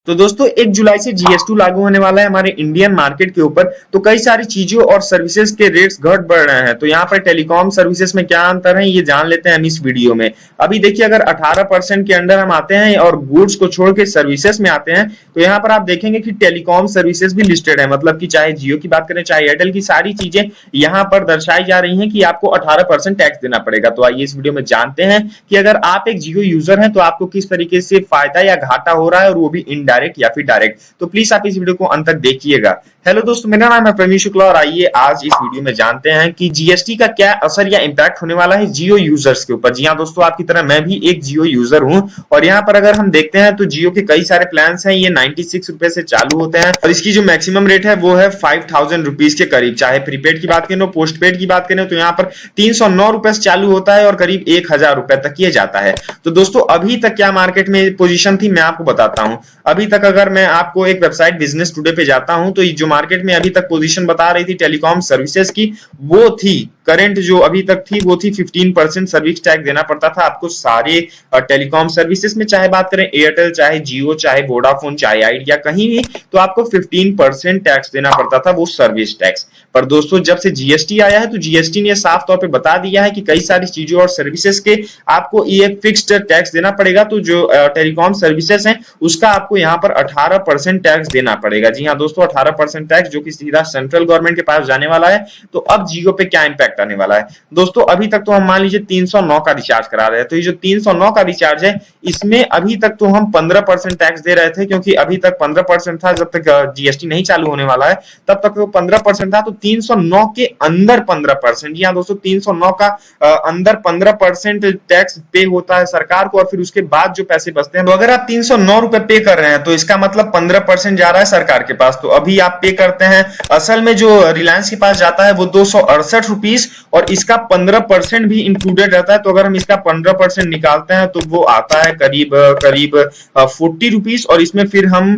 तो दोस्तों 1 जुलाई से जीएसटी लागू होने वाला है हमारे इंडियन मार्केट के ऊपर। तो कई सारी चीजों और सर्विसेज के रेट्स घट बढ़ रहे हैं। तो यहाँ पर टेलीकॉम सर्विसेज में क्या अंतर है ये जान लेते हैं हम इस वीडियो में। अभी देखिए, अगर 18% के अंडर हम आते हैं और गुड्स को छोड़ के सर्विसेज में आते हैं तो यहाँ पर आप देखेंगे कि टेलीकॉम सर्विसेज भी लिस्टेड है। मतलब कि चाहे जियो की बात करें चाहे एयरटेल की, सारी चीजें यहाँ पर दर्शाई जा रही है कि आपको 18% टैक्स देना पड़ेगा। तो आइए इस वीडियो में जानते हैं कि अगर आप एक जियो यूजर हैं तो आपको किस तरीके से फायदा या घाटा हो रहा है, और वो भी इनडायरेक्ट या फिर डायरेक्ट। तो प्लीज आप इस वीडियो को अंत तक देखिएगा। हेलो दोस्तों, मेरा नाम है प्रवीण शुक्ला और आइए आज इस वीडियो में जानते हैं कि जीएसटी का क्या असर या इंपैक्ट होने वाला है जियो यूजर्स के ऊपर। जी हाँ दोस्तों, आपकी तरह मैं भी एक जियो यूजर हूं और यहाँ पर अगर हम देखते हैं तो जियो के कई सारे प्लान्स हैं। ये 96 रुपए से चालू होते हैं और इसकी जो मैक्सिमम रेट है वो है 5000 रुपीज के करीब। चाहे प्रीपेड की बात करें, पोस्ट पेड की बात करें तो यहाँ पर 309 रुपए से चालू होता है और करीब 1000 रुपए तक ये जाता है। तो दोस्तों अभी तक क्या मार्केट में पोजीशन थी मैं आपको बताता हूं। अभी तक अगर मैं आपको एक वेबसाइट बिजनेस टुडे पे जाता हूं तो जो मार्केट में अभी तक पोजीशन बता रही थी टेलीकॉम सर्विसेज की, वो थी करंट जो अभी तक थी वो थी 15% सर्विस टैक्स देना पड़ता था आपको सारे टेलीकॉम सर्विसेज में। चाहे बात करें एयरटेल, चाहे जियो, चाहे वोडाफोन, चाहे आइडिया, कहीं भी तो आपको 15% टैक्स देना पड़ता था, वो सर्विस टैक्स। पर दोस्तों जब से जीएसटी आया है तो जीएसटी ने साफ तौर पे बता दिया है कि कई सारी चीजों और सर्विसेज के आपको ये फिक्स्ड टैक्स देना पड़ेगा। तो जो टेलीकॉम सर्विसेज हैं उसका आपको यहाँ पर 18% टैक्स देना पड़ेगा। जी हाँ दोस्तों, 18% टैक्स जो कि सीधा सेंट्रल गवर्नमेंट के पास जाने वाला है। तो अब जियो पे क्या इंपैक्ट आने वाला है दोस्तों? अभी तक तो हम मान लीजिए 309 का रिचार्ज करा रहे हैं, तो ये जो 309 का रिचार्ज है इसमें अभी तक तो हम 15% टैक्स दे रहे थे, क्योंकि अभी तक 15% था। जब तक जीएसटी नहीं चालू होने वाला है तब तक तो 15% था। तो 309 के अंदर 15%, जी हाँ दोस्तों 309 का अंदर 15% टैक्स पे होता है सरकार को, और फिर उसके बाद जो पैसे बचते हैं, तो अगर आप 309 रुपए पे कर रहे हैं तो इसका मतलब 15% जा रहा है सरकार के पास। तो अभी आप पे करते हैं, असल में जो रिलायंस के पास जाता है वो 268 रुपीस और इसका 15% भी इंक्लूडेड रहता है। तो अगर हम इसका 15% निकालते हैं तो वो आता है करीब 40 रुपीस, और इसमें फिर हम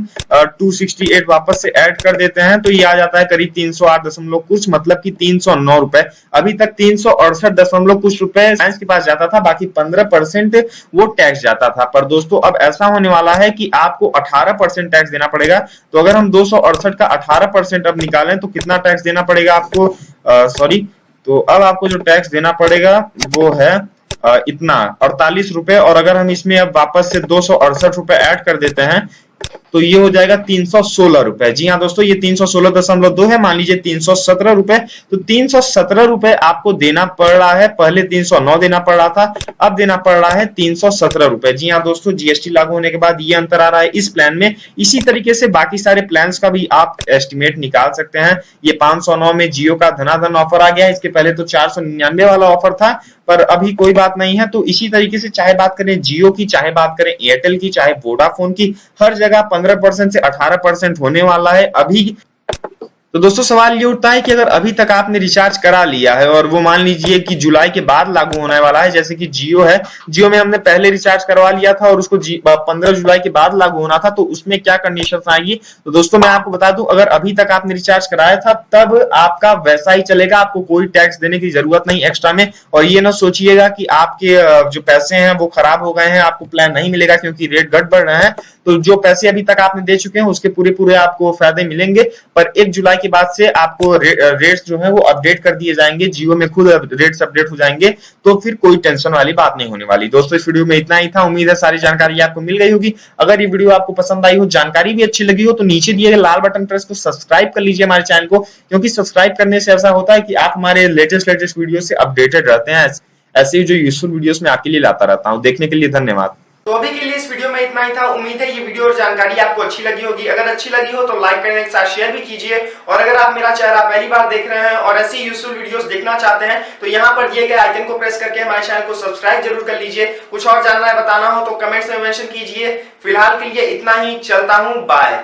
268 वापस से ऐड कर देते हैं तो ये आ जाता है करीब 308 दशमलव कुछ, मतलब कि 309 रुपए। अभी तक 368 दशमलव कुछ रुपए रिलायंस के पास जाता था, बाकी 15% वो टैक्स जाता था। पर दोस्तों अब ऐसा होने वाला है कि आपको 18% टैक्स देना पड़ेगा। तो अगर हम 268 का 18% अब निकालें तो कितना टैक्स देना पड़ेगा आपको? तो अब आपको जो टैक्स देना पड़ेगा वो है इतना 48 रुपए, और अगर हम इसमें अब वापस से 268 रुपए ऐड कर देते हैं तो ये हो जाएगा 316 रुपए। जी हाँ दोस्तों, ये 316.2 है, मान लीजिए 317 रुपए। तो 317 रुपए आपको देना पड़ रहा है। पहले 309 देना पड़ रहा था, अब देना पड़ रहा है 317 रुपए। जी हाँ दोस्तों, जीएसटी लागू होने के बाद ये अंतर आ रहा है इस प्लान में। इसी तरीके से बाकी सारे प्लान्स का भी आप एस्टिमेट निकाल सकते हैं। ये 509 में जियो का धनाधन ऑफर आ गया है, इसके पहले तो 499 वाला ऑफर था, पर अभी कोई बात नहीं है। तो इसी तरीके से चाहे बात करें जियो की, चाहे बात करें एयरटेल की, चाहे वोडाफोन की, हर जगह 15% से 18% होने वाला है अभी। तो दोस्तों सवाल ये उठता है कि अगर अभी तक आपने रिचार्ज करा लिया है और वो मान लीजिए कि जुलाई के बाद लागू होने वाला है, जैसे कि जियो है, जियो में हमने पहले रिचार्ज करवा लिया था और उसको 15 जुलाई के बाद लागू होना था, तो उसमें क्या कंडीशंस आएंगी? तो दोस्तों मैं आपको बता दूं, अगर अभी तक आपने रिचार्ज कराया था तब आपका वैसा ही चलेगा, आपको कोई टैक्स देने की जरूरत नहीं एक्स्ट्रा में। और ये ना सोचिएगा कि आपके जो पैसे हैं वो खराब हो गए हैं, आपको प्लान नहीं मिलेगा क्योंकि रेट घट बढ़ रहे हैं। तो जो पैसे अभी तक आपने दे चुके हैं उसके पूरे पूरे आपको फायदे मिलेंगे। पर 1 जुलाई के बाद से आपको रेट्स जो है वो अपडेट कर दिए जाएंगे, जियो में खुद रेट्स अपडेट हो जाएंगे, तो फिर कोई टेंशन वाली बात नहीं होने वाली। दोस्तों इस वीडियो में इतना ही था, उम्मीद है सारी जानकारी आपको मिल गई होगी। अगर ये वीडियो आपको पसंद आई हो, जानकारी भी अच्छी लगी हो, तो नीचे दिए गए लाल बटन पर इसको सब्सक्राइब कर लीजिए हमारे चैनल को, क्योंकि सब्सक्राइब करने से ऐसा होता है कि आप हमारे लेटेस्ट वीडियो से अपडेटेड रहते हैं। ऐसे ही जो यूजफुल वीडियोस मैं आपके लिए लाता रहता हूं। देखने के लिए धन्यवाद। तो अभी के लिए इस वीडियो में इतना ही था। उम्मीद है ये वीडियो और जानकारी आपको अच्छी लगी होगी। अगर अच्छी लगी हो तो लाइक करने के साथ शेयर भी कीजिए, और अगर आप मेरा चेहरा पहली बार देख रहे हैं और ऐसी यूजफुल वीडियोस देखना चाहते हैं तो यहाँ पर दिए गए आइकन को प्रेस करके हमारे चैनल को सब्सक्राइब जरूर कर लीजिए। कुछ और जानना है, बताना हो तो कमेंट्स में मेंशन कीजिए। फिलहाल के लिए इतना ही, चलता हूँ, बाय।